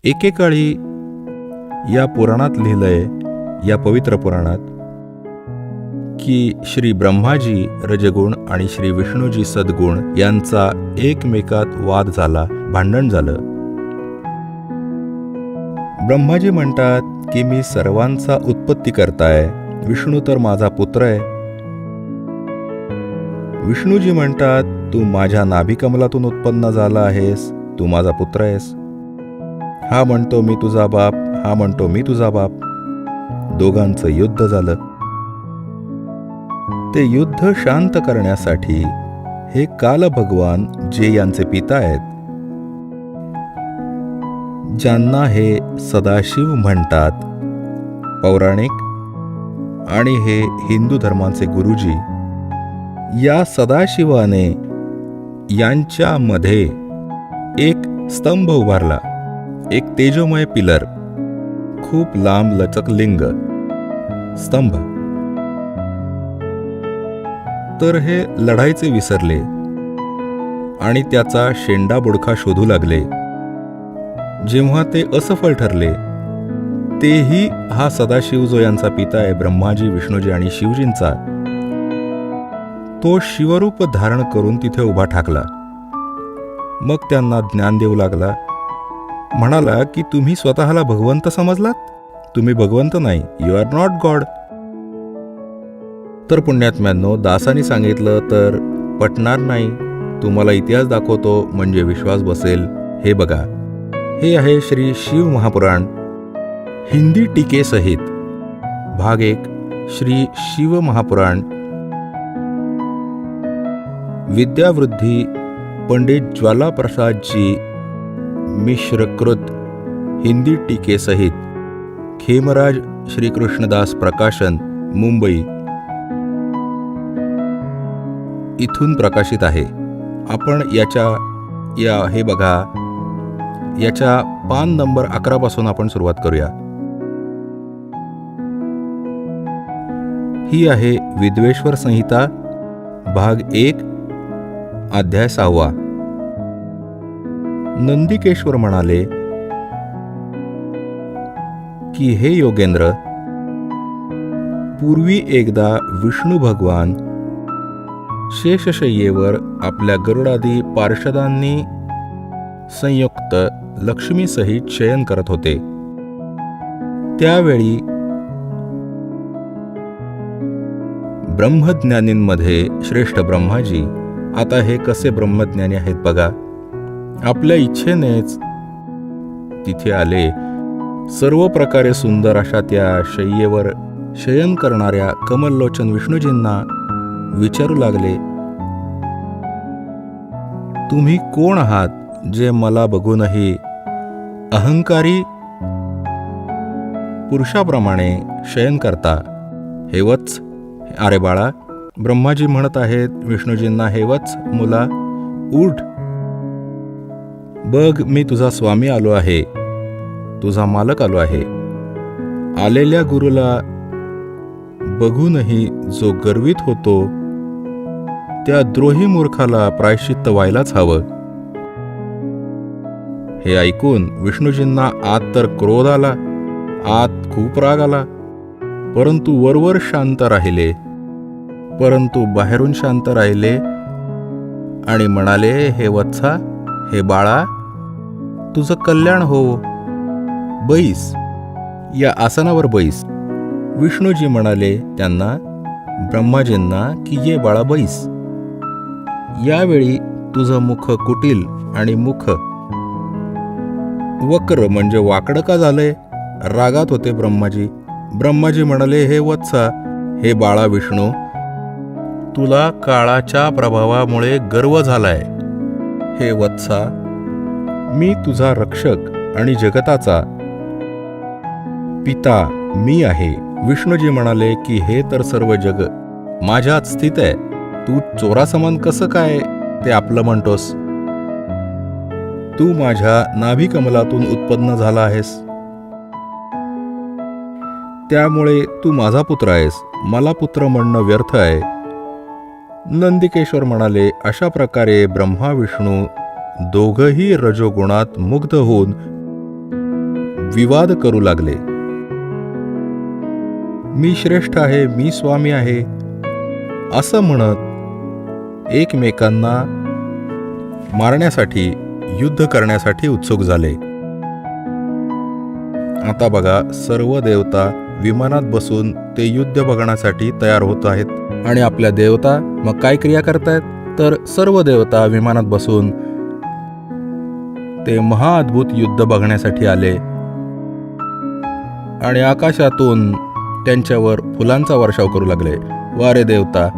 एकेकाळी या पुराणात लिहिलंय, या पवित्र पुराणात, की श्री ब्रह्माजी रजगुण आणि श्री विष्णूजी सद्गुण यांचा एकमेकात वाद झाला, भांडण झालं. ब्रह्माजी म्हणतात की मी सर्वांचा उत्पत्ती करताय, विष्णू तर माझा पुत्र आहे. विष्णूजी म्हणतात तू माझ्या नाभिकमलातून उत्पन्न झाला आहेस, तू माझा पुत्र आहेस. हा म्हणतो मी तुझा बाप, हा म्हणतो मी तुझा बाप. दोघांचं युद्ध झालं. ते युद्ध शांत करण्यासाठी हे काल भगवान जे यांचे पिता आहेत, ज्यांना हे सदाशिव म्हणतात पौराणिक, आणि हे हिंदू धर्माचे गुरुजी, या सदाशिवाने यांच्यामध्ये एक स्तंभ उभारला, एक तेजोमय पिलर, खूप लांब लचक लिंग स्तंभ. तर हे लढायचे विसरले आणि त्याचा शेंडा बुडखा शोधू लागले. जेव्हा ते असफल ठरले, तेही हा सदाशिव जो यांचा पिता आहे, ब्रह्माजी, विष्णूजी आणि शिवजींचा, तो शिवरूप धारण करून तिथे उभा ठाकला. मग त्यांना ज्ञान देऊ लागला. म्हणाला की तुम्ही स्वतःला भगवंत समजलात, तुम्ही भगवंत नाही, यू आर नॉट गॉड. तर पुण्यात्म्यांनो, दासानी सांगितलं तर पटणार नाही. तुम्हाला इतिहास दाखवतो म्हणजे विश्वास बसेल. हे बघा, हे आहे श्री शिव महापुराण हिंदी टीकेसहित, भाग 1, श्री शिव महापुराण, विद्यावृद्धी पंडित ज्वालाप्रसादजी मिश्रकृत हिंदी टीकेसहित, खेमराज श्रीकृष्णदास प्रकाशन, मुंबई इथून प्रकाशित आहे. आपण हे बघा, याच्या पान नंबर 11 पासून आपण सुरुवात करूया. ही आहे विद्वेश्वर संहिता, भाग 1, अध्याय 6. नंदिकेश्वर म्हणाले की हे योगेंद्र, पूर्वी एकदा विष्णू भगवान शेषशय्येवर आपल्या गरुडादी पार्षदांनी संयुक्त लक्ष्मीसहित शयन करत होते. त्यावेळी ब्रह्मज्ञानींमध्ये श्रेष्ठ ब्रह्माजी, आता हे कसे ब्रह्मज्ञानी आहेत बघा, आपल्या इच्छेनेच तिथे आले. सर्व प्रकारे सुंदर अशा त्या शय्येवर शयन करणाऱ्या कमललोचन विष्णूजींना विचारू लागले, तुम्ही कोण आहात जे मला बघूनही अहंकारी पुरुषाप्रमाणे शयन करता? हे वत्स, अरे बाळा, ब्रह्माजी म्हणत आहेत विष्णूजींना, हे वत्स मुला, उठ, बघ मी तुझा स्वामी आलो आहे, तुझा मालक आलो आहे. आलेल्या गुरुला बघूनही जो गर्वित होतो, त्या द्रोही मूर्खाला प्रायश्चित्त व्हायलाच हवं. हे ऐकून विष्णूजींना आत तर क्रोध आला, आत खूप राग आला, परंतु वरवर शांत राहिले, परंतु बाहेरून शांत राहिले आणि म्हणाले, हे वत्सा, हे बाळा, तुझं कल्याण हो, बैस, या आसनावर बैस. विष्णूजी म्हणाले त्यांना, ब्रह्माजींना, की ये बाळा बैस. यावेळी तुझं मुख कुटील आणि मुख वक्र म्हणजे वाकडं का झालंय? रागात होते ब्रह्माजी. ब्रह्माजी म्हणाले, हे वत्सा, हे बाळा विष्णू, तुला काळाच्या प्रभावामुळे गर्व झालाय. हे वत्सा, मी तुझा रक्षक आणि जगताचा पिता मी आहे. विष्णूजी म्हणाले की हे तर सर्व जग माझ्यात स्थित आहे, तू चोरासमान कसं काय ते आपलं म्हणतोस? तू माझ्या नाभिकमलातून उत्पन्न झाला आहेस, त्यामुळे तू माझा पुत्र आहेस, मला पुत्र म्हणणं व्यर्थ आहे. नंदिकेश्वर म्हणाले, अशा प्रकारे ब्रह्मा विष्णू दोघंही रजोगुणात मुग्ध होऊन विवाद करू लागले. मी श्रेष्ठ आहे, मी स्वामी आहे असं म्हणत एकमेकांना मारण्यासाठी, युद्ध करण्यासाठी उत्सुक झाले. आता बघा, सर्व देवता विमानात बसून ते युद्ध बघण्यासाठी तयार होत आहेत. आणि आपल्या देवता मग काय क्रिया करतायत, तर सर्व देवता विमानात बसून ते महाअद्भुत युद्ध बघण्यासाठी आले आणि आकाशातून त्यांच्यावर फुलांचा वर्षाव करू लागले. वारे देवता,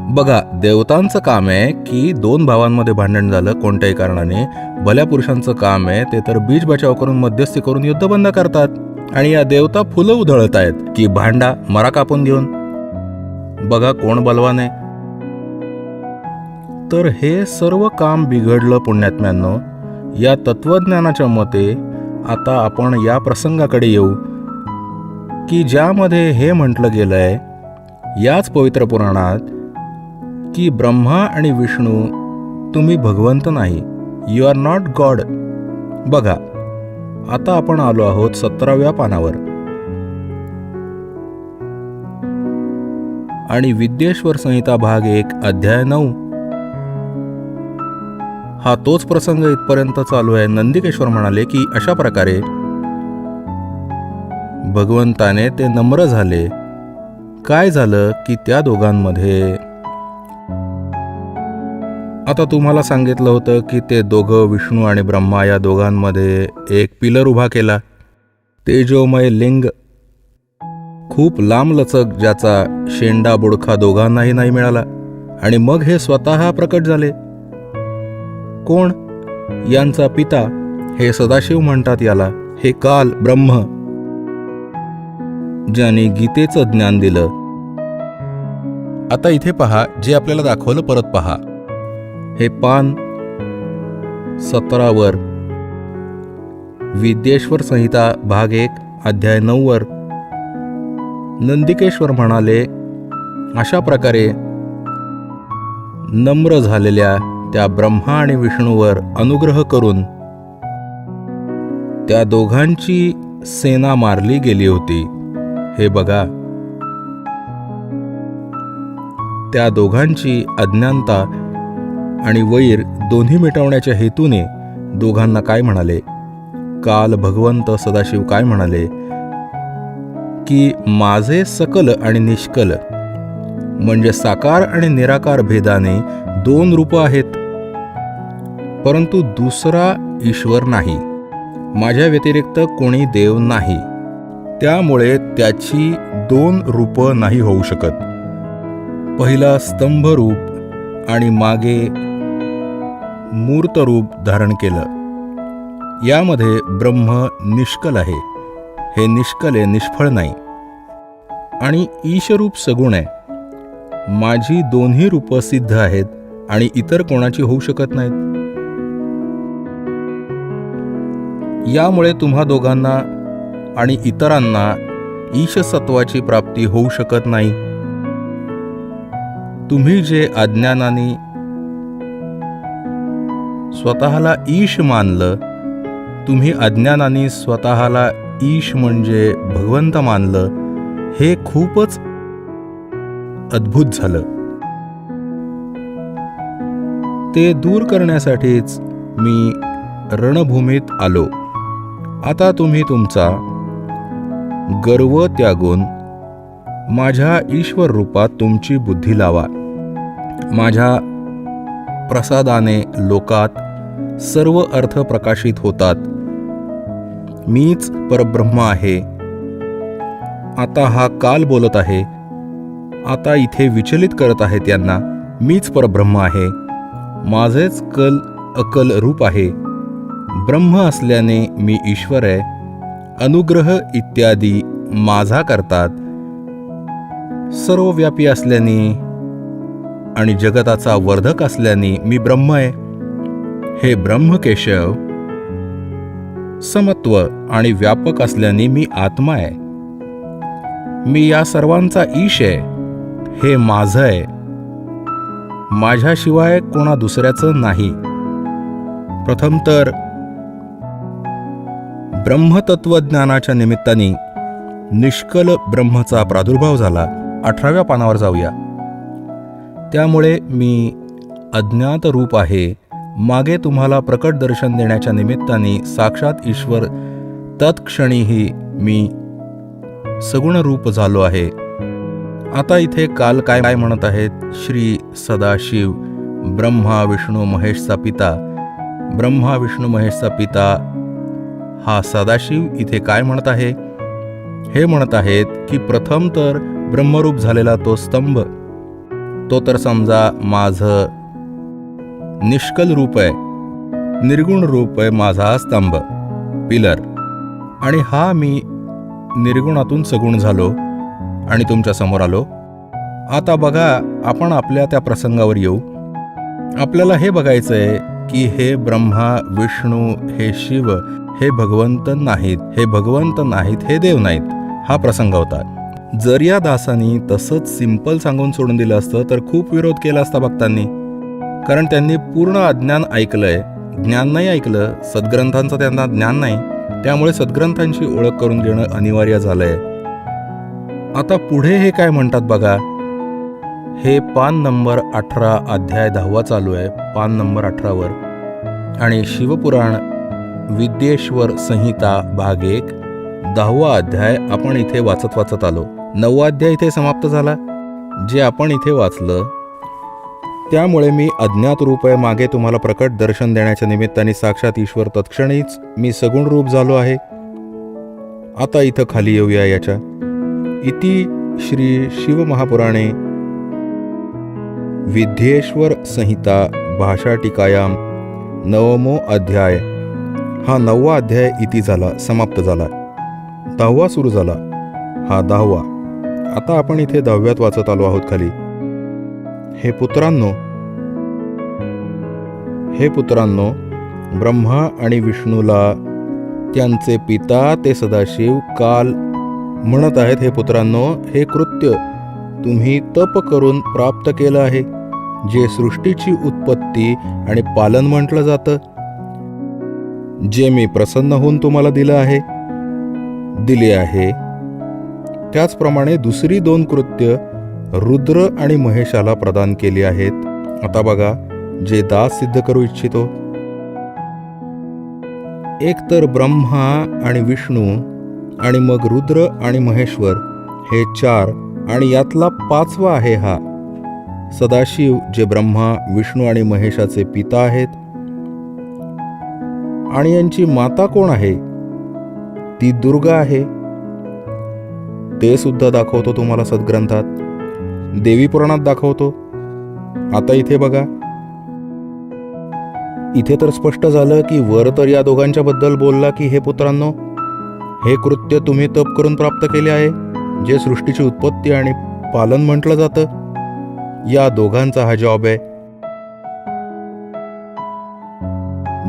बघा, देवतांचं काम आहे की दोन भावांमध्ये भांडण झालं कोणत्याही कारणाने, भल्या पुरुषांचं काम आहे ते तर बीज बचाव करून मध्यस्थी करून युद्ध बंद करतात. आणि या देवता फुलं उधळत आहेत की भांडा, मरा कापून घेऊन, बघा कोण बलवान आहे. तर हे सर्व काम बिघडलं पुण्यात्म्यांनो. या तत्वज्ञानाच्या मते आता आपण या प्रसंगाकडे येऊ की ज्यामध्ये हे म्हटलं गेलंय याच पवित्र पुराणात की ब्रह्मा आणि विष्णू तुम्ही भगवंत नाही, यू आर नॉट गॉड. बघा, आता आपण आलो आहोत 17व्या पानावर. आणि विद्येश्वर संहिता भाग 1 अध्याय 9 हा तोच प्रसंग इथपर्यंत चालू आहे. नंदिकेश्वर म्हणाले की अशा प्रकारे भगवंताने ते नम्र झाले. काय झालं की त्या दोघांमध्ये, आता तुम्हाला सांगितलं होतं की ते दोघं विष्णू आणि ब्रह्मा या दोघांमध्ये एक पिलर उभा केला, तेजोमय लिंग, खूप लांबलचक, ज्याचा शेंडा बुडखा दोघांनाही नाही मिळाला. आणि मग हे स्वतः प्रकट झाले. कोण? यांचा पिता, हे सदाशिव म्हणतात याला, हे काल ब्रह्म, ज्याने गीतेचं ज्ञान दिलं. आता इथे पहा, जे आपल्याला दाखवलं परत पहा. हे पान 17 वर, विद्येश्वर संहिता भाग 1 अध्याय 9 वर नंदिकेश्वर म्हणाले, अशा प्रकारे नम्र झालेल्या त्या ब्रह्मा आणि विष्णूवर अनुग्रह करून त्या दोघांची सेना मारली गेली होती. हे बघा, त्या दोघांची अज्ञानता आणि वैर दोन्ही मिटवण्याच्या हेतूने दोघांना काय म्हणाले, काल भगवंत सदाशिव काय म्हणाले की माझे सकल आणि निष्कल म्हणजे साकार आणि निराकार भेदाने 2 रूप आहेत, परंतु दुसरा ईश्वर नाही, माझ्या व्यतिरिक्त कोणी देव नाही. त्यामुळे त्याची 2 रूप नाही होऊ शकत. पहिला स्तंभ रूप आणि मागे मूर्त रूप धारण केलं. यामध्ये ब्रह्म निष्कल आहे, हे निष्कल आहे, निष्फळ नाही. आणि ईशरूप सगुण आहे. माझी 2ही रूप सिद्ध आहेत आणि इतर कोणाची होऊ शकत नाहीत. यामुळे तुम्हा दोघांना आणि इतरांना ईशसत्वाची प्राप्ती होऊ शकत नाही. तुम्ही जे अज्ञानाने स्वतःला ईश मानलं, तुम्ही अज्ञानाने स्वतःला ईश म्हणजे भगवंत मानलं, हे खूपच अद्भुत झालं. ते दूर करण्यासाठीच मी रणभूमीत आलो. आता तुम्ही तुमचा गर्व त्यागून माझ्या ईश्वर रूपात तुमची बुद्धी लावा. माझ्या प्रसादाने लोकात सर्व अर्थ प्रकाशित होतात. मीच परब्रह्म आहे. आता हा काल बोलत आहे, आता इथे विचलित करत आहे त्यांना. मीच परब्रह्म आहे, माझेच कल अकल रूप आहे. ब्रह्म असल्याने मी ईश्वर आहे. अनुग्रह इत्यादी माझा करतात. सर्वव्यापी असल्याने आणि जगताचा वर्धक असल्याने मी ब्रह्म आहे. हे ब्रह्मकेशव, समत्व आणि व्यापक असल्याने मी आत्मा आहे. मी या सर्वांचा ईश आहे. हे माझं आहे, माझ्याशिवाय कोणा दुसऱ्याचं नाही. प्रथम तर ब्रह्मतत्वज्ञानाच्या निमित्ताने निष्कल ब्रह्मचा प्रादुर्भाव झाला. 18व्या पानावर जाऊया. त्यामुळे मी अज्ञात रूप आहे, मागे तुम्हाला प्रकट दर्शन देण्याच्या निमित्ताने साक्षात ईश्वर तत्क्षणीही मी सगुण रूप झालो आहे. आता इथे काल काय म्हणत आहेत? श्री सदाशिव ब्रह्मा विष्णू महेशचा पिता, ब्रह्मा विष्णू महेशचा पिता हा सदाशिव इथे काय म्हणत आहे? हे म्हणत आहेत की प्रथम तर ब्रह्मरूप झालेला तो स्तंभ, तो तर समजा माझं निष्कल रूप आहे, निर्गुण रूप आहे माझा हा स्तंभ, पिलर, आणि हा मी निर्गुणातून सगुण झालो आणि तुमच्या समोर आलो. आता बघा, आपण आपल्या त्या प्रसंगावर येऊ. आपल्याला हे बघायचं आहे की हे ब्रह्मा विष्णू हे शिव हे भगवंत नाहीत, हे भगवंत नाहीत, हे देव नाहीत. हा प्रसंग होता. जर या दासांनी तसंच सिंपल सांगून सोडून दिलं असतं तर खूप विरोध केला असता भक्तांनी, कारण त्यांनी पूर्ण अज्ञान ऐकलंय, ज्ञान नाही ऐकलं. सद्ग्रंथांचं त्यांना ज्ञान नाही, त्यामुळे सद्ग्रंथांची ओळख करून घेणं अनिवार्य झालंय. आता पुढे हे काय म्हणतात बघा. हे पान नंबर 18 अध्याय 10 चालू आहे, पान नंबर 18 आणि शिवपुराण विद्येश्वर संहिता भाग 1 10वा अध्याय आपण इथे वाचत आलो. 9वा अध्याय इथे समाप्त झाला जे आपण इथे वाचलं. त्यामुळे मी अज्ञात रूप आहे, मागे तुम्हाला प्रकट दर्शन देण्याच्या निमित्ताने साक्षात ईश्वर तत्क्षणीच मी सगुण रूप झालो आहे. आता इथं खाली येऊया याच्या. इति श्री शिवमहापुराणे विद्येश्वर संहिता भाषा टीकायाम 9मो अध्याय. हा 9वा अध्याय इति झाला, समाप्त झाला. 10वा सुरू झाला, हा 10वा. आता आपण इथे 10व्यात वाचत आलो आहोत खाली. हे पुत्रांनो, ब्रह्मा आणि विष्णूला त्यांचे पिता ते सदाशिव काल म्हणत आहेत, हे पुत्रांनो, हे कृत्य तुम्ही तप करून प्राप्त केलं आहे, जे सृष्टीची उत्पत्ती आणि पालन म्हटलं जातं, जे मी प्रसन्न होऊन तुम्हाला दिले आहे. त्याचप्रमाणे दुसरी 2 कृत्य रुद्र आणि महेशाला प्रदान केली आहेत. आता बघा, जे दास सिद्ध करू इच्छितो, एक तर ब्रह्मा आणि विष्णू आणि मग रुद्र आणि महेश्वर, हे 4, आणि यातला 5वा आहे हा सदाशिव, जे ब्रह्मा विष्णू आणि महेशाचे पिता आहेत. आणि यांची माता कोण आहे? ती दुर्गा आहे. ते सुद्धा दाखवतो तुम्हाला सद्ग्रंथात, देवी पुराणात दाखवतो. आता इथे बघा, इथे तर स्पष्ट झालं की वर तर या दोघांच्या बद्दल बोलला की हे पुत्रांनो, हे कृत्य तुम्ही तप करून प्राप्त केले आहे, जे सृष्टीची उत्पत्ती आणि पालन म्हटलं जातं. या दोघांचा हा जॉब आहे,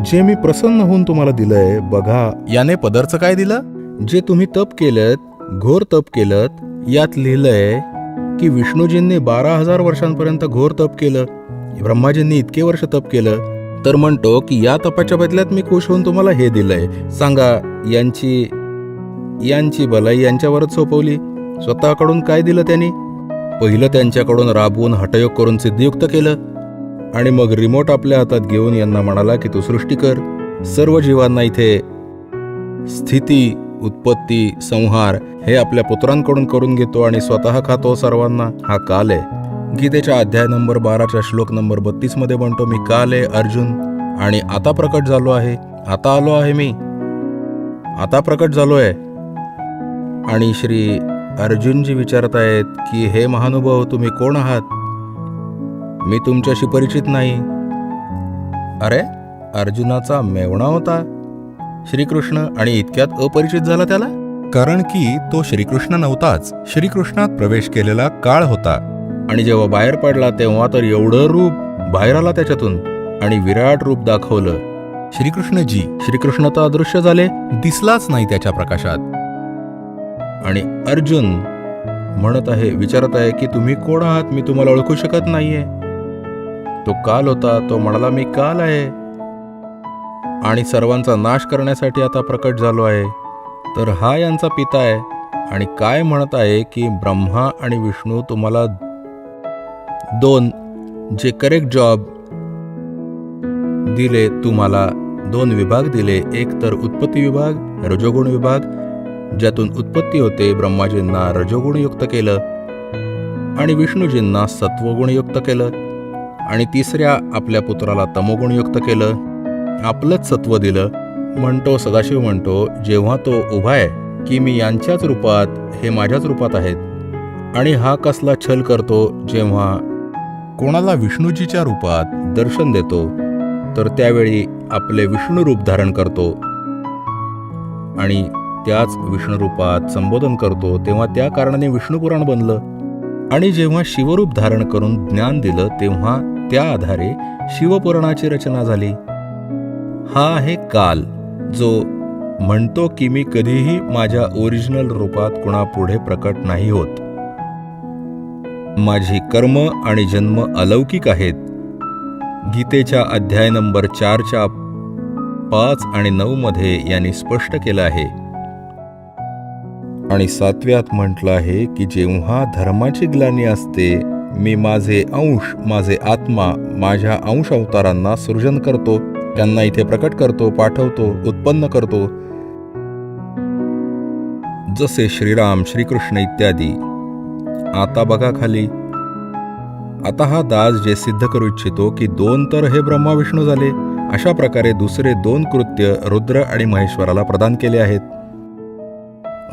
जे मी प्रसन्न होऊन तुम्हाला दिलंय. बघा, याने पदरचं काय दिलं? जे तुम्ही तप केलत, घोर तप केलत, यात लिहिलंय की विष्णूजींनी 12,000 वर्षांपर्यंत घोर तप केलं, ब्रह्माजींनी इतके वर्ष तप केलं. तर म्हणतो की या तपाच्या बदल्यात मी खुश होऊन तुम्हाला हे दिलंय. सांगा, यांची भलाई यांच्यावरच सोपवली. स्वतःकडून काय दिलं त्यांनी? पहिलं त्यांच्याकडून राबवून हठयोग करून सिद्धियुक्त केलं, आणि मग रिमोट आपल्या हातात घेऊन यांना म्हणाला की तू सृष्टी कर. सर्व जीवांना इथे स्थिती, उत्पत्ती, संहार हे आपल्या पुत्रांकडून करून घेतो आणि स्वतः खातो सर्वांना. हा काल आहे. गीतेच्या अध्याय नंबर 12च्या श्लोक नंबर 32 मध्ये म्हणतो, मी काल आहे अर्जुन, आणि आता प्रकट झालो आहे. आता आलो आहे मी, आता प्रकट झालोय. आणि श्री अर्जुनजी विचारत आहेत की हे महानुभाव, तुम्ही कोण आहात? मी तुमच्याशी परिचित नाही. अरे, अर्जुनाचा मेवणा होता श्रीकृष्ण, आणि इतक्यात अपरिचित झाला त्याला? कारण की तो श्रीकृष्ण नव्हताच. श्रीकृष्णात प्रवेश केलेला काळ होता, आणि जेव्हा बाहेर पडला तेव्हा तर एवढं रूप बाहेर आला त्याच्यातून, आणि विराट रूप दाखवलं. श्रीकृष्ण तर अदृश्य झाले, दिसलाच नाही त्याच्या प्रकाशात. आणि अर्जुन म्हणत आहे, विचारत आहे की तुम्ही कोण आहात? मी तुम्हाला ओळखू शकत नाहीये. तो काल होता, तो म्हणाला मी काल आहे. आणि सर्वांचा नाश करण्यासाठी आता प्रकट झालो आहे. तर हा यांचा पिता आहे आणि काय म्हणत आहे की ब्रह्मा आणि विष्णू तुम्हाला दोन जे करेक्ट जॉब दिले, तुम्हाला दोन विभाग दिले. एक तर उत्पत्ती विभाग, रजोगुण विभाग, ज्यातून उत्पत्ती होते. ब्रह्माजींना रजोगुणयुक्त केलं आणि विष्णूजींना सत्वगुणयुक्त केलं आणि तिसऱ्या आपल्या पुत्राला तमोगुणयुक्त केलं. आपलंच सत्व दिलं. म्हणतो सदाशिव म्हणतो, जेव्हा तो उभा आहे की मी यांच्याच रूपात, हे माझ्याच रूपात आहेत. आणि हा कसला छल करतो, जेव्हा कोणाला विष्णूजीच्या रूपात दर्शन देतो तर त्यावेळी आपले विष्णू रूप धारण करतो आणि त्याच विष्णू रूपात संबोधन करतो. तेव्हा त्या कारणाने विष्णू पुराण बनलं. आणि जेव्हा शिवरूप धारण करून ज्ञान दिलं तेव्हा त्या आधारे शिवपुराणाची रचना झाली. हा आहे काल, जो म्हणतो की मी कधीही माझ्या ओरिजिनल रूपात कुणापुढे प्रकट नाही होत. माझी कर्म आणि जन्म अलौकिक आहेत. गीतेच्या अध्याय नंबर 4च्या 5 आणि 9 मध्ये यांनी स्पष्ट केलं आहे. आणि 7व्यात म्हटलं आहे की जेव्हा धर्माची ग्लानी असते, मी माझे अंश, माझे आत्मा, माझ्या अंश अवतारांना सृजन करतो, त्यांना इथे प्रकट करतो, पाठवतो, उत्पन्न करतो. जसे श्रीराम, श्रीकृष्ण इत्यादी. आता बघा खाली. आता हा दास जे सिद्ध करू इच्छितो की दोन तर हे ब्रह्मा विष्णू झाले, अशा प्रकारे दुसरे दोन कृत्य रुद्र आणि महेश्वराला प्रदान केले आहेत.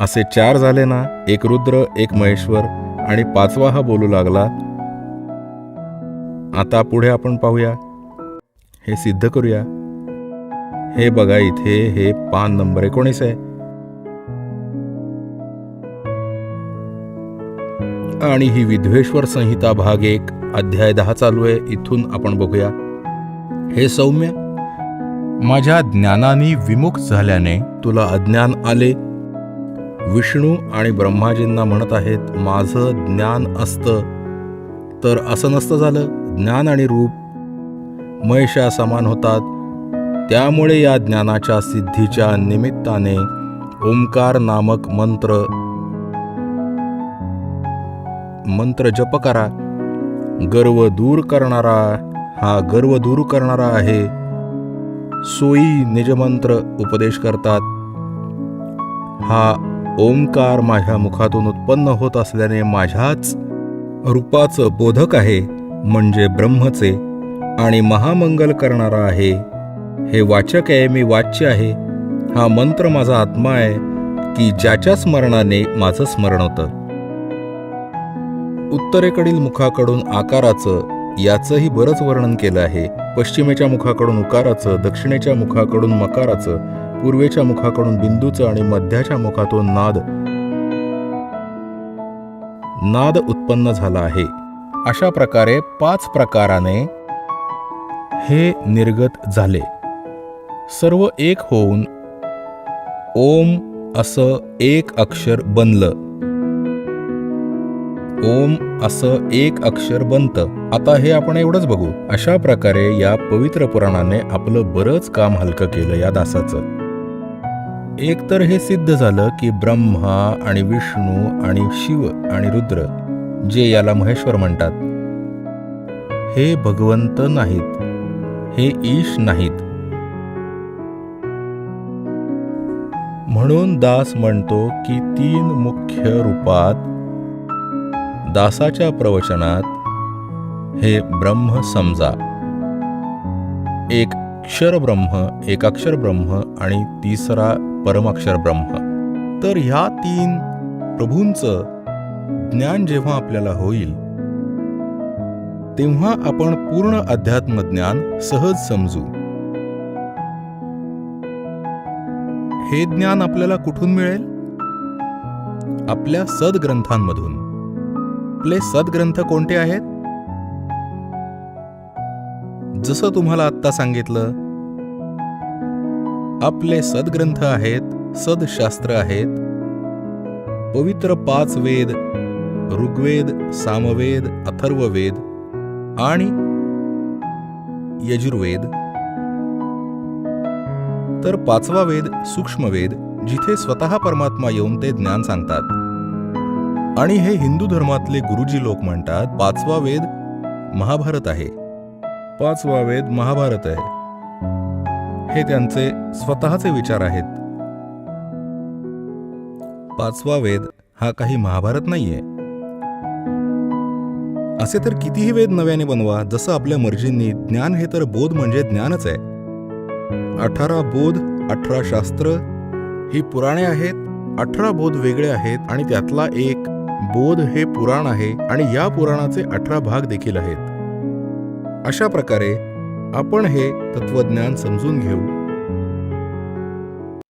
असे 4 झाले ना. एक रुद्र, एक महेश्वर आणि 5वा हा बोलू लागला. आता पुढे आपण पाहूया, हे सिद्ध करूया. हे बघा इथे हे पान नंबर 19 आहे. आणि ही विद्वेश्वर संहिता भाग 1 अध्याय 10 चालू आहे. इथून आपण बघूया. हे सौम्य, माझ्या ज्ञानाने विमुख झाल्याने तुला अज्ञान आले. विष्णू आणि ब्रह्माजींना म्हणत आहेत, माझं ज्ञान असतं तर असं नसतं झालं. ज्ञान आणि रूप महेशा समान होतात. त्यामुळे या ज्ञानाच्या सिद्धीच्या निमित्ताने ओंकार नामक मंत्र जप करा. गर्व दूर करणारा, हा गर्व दूर करणारा आहे. सोयी निजमंत्र उपदेश करतात. हा ओंकार माझ्या मुखातून उत्पन्न होत असल्याने माझ्याच रूपाचं बोधक आहे, म्हणजे ब्रह्मचे, आणि महामंगल करणारा आहे. हे वाचक आहे, मी वाच्य आहे. हा मंत्र माझा आत्मा आहे की ज्याच्या स्मरणाने माझं स्मरण होतं. उत्तरेकडील मुखाकडून आकाराचं, याचंही बरंच वर्णन केलं आहे. पश्चिमेच्या मुखाकडून उकाराचं, दक्षिणेच्या मुखाकडून मकाराचं, पूर्वेच्या मुखाकडून बिंदूचं आणि मध्याच्या मुखातून नाद उत्पन्न झाला आहे. अशा प्रकारे 5 प्रकाराने हे निर्गत झाले. सर्व एक होऊन ओम असं एक अक्षर बनलं. ओम असं एक अक्षर बनतं. आता हे आपण एवढंच बघू. अशा प्रकारे या पवित्र पुराणाने आपलं बरंच काम हलकं केलं या दासाचं. एक तर हे सिद्ध झालं की ब्रह्मा आणि विष्णू आणि शिव आणि रुद्र, जे याला महेश्वर म्हणतात, हे भगवंत नाहीत, हे ईश नाहीत. म्हणून दास म्हणतो की 3 मुख्य रूपात दासाच्या प्रवचनात हे ब्रह्म समजा. एक क्षर ब्रह्म, एक अक्षर ब्रह्म आणि तिसरा परमाक्षर ब्रह्म. तर ह्या 3 प्रभूंचं ज्ञान जेव्हा आपल्याला होईल तेव्हा आपण पूर्ण अध्यात्मज्ञान सहज समजू. हे ज्ञान आपल्याला कुठून मिळेल? आपल्या सद्ग्रंथांमधून. आपले सद्ग्रंथ कोणते आहेत? जसं तुम्हाला आत्ता सांगितलं, आपले सद्ग्रंथ आहेत, सदशास्त्र आहेत. पवित्र 5 वेद, ऋग्वेद, सामवेद, अथर्ववेद आणि यजुर्वेद. तर 5वा वेद सूक्ष्मवेद, जिथे स्वतः परमात्मा येऊन ते ज्ञान सांगतात. आणि हे हिंदू धर्मातले गुरुजी लोक म्हणतात 5वा वेद महाभारत आहे. 5वा वेद महाभारत आहे. हे त्यांचे स्वतःचे विचार आहेत. 5वा वेद हा काही महाभारत नाहीये. असे तर कितीही वेद नव्याने बनवा, जसं आपल्या मर्जींनी. ज्ञान हे तर बोध म्हणजे ज्ञानच आहे. 18 बोध, 18 शास्त्र ही पुराणे आहेत. 18 बोध वेगळे आहेत आणि त्यातला एक बोध हे पुराण आहे आणि या पुराणाचे 18 भाग देखील आहेत. अशा प्रकारे आपण हे तत्वज्ञान समजून घेऊ